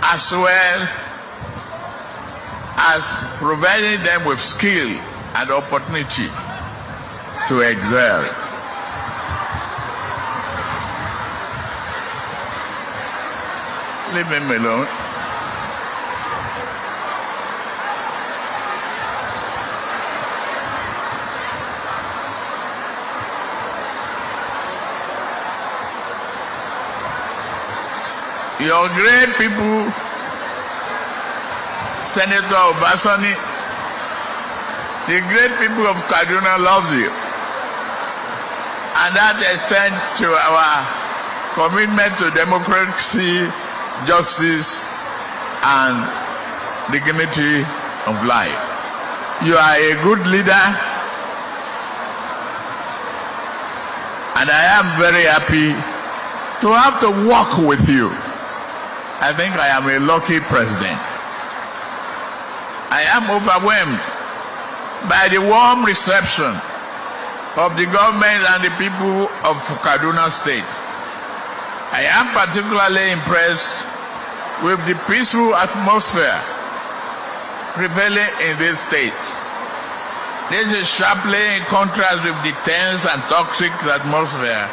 as well as providing them with skill and opportunity to excel. Leave him alone. Your great people, Senator Obasani, the great people of Kaduna loves you. And that extends to our commitment to democracy, justice, and dignity of life. You are a good leader, and I am very happy to have to work with you. I think I am a lucky president. I am overwhelmed by the warm reception of the government and the people of Kaduna State. I am particularly impressed with the peaceful atmosphere prevailing in this state. This is sharply in contrast with the tense and toxic atmosphere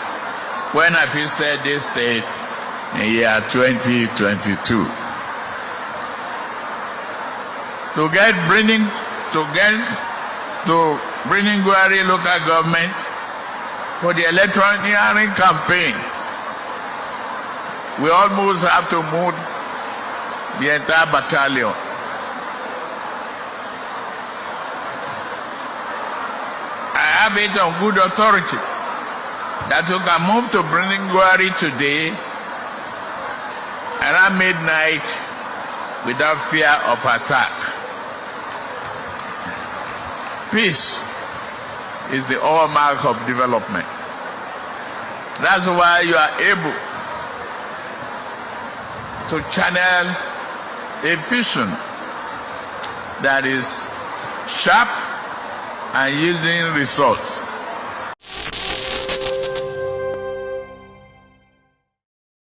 when I visited this state in year 2022. To bringing Gwari local government for the electioneering campaign, we almost have to move the entire battalion. I have it on good authority that you can move to bringing Gwari today around midnight without fear of attack. Peace is the hallmark of development. That's why you are able to channel a vision that is sharp and yielding results.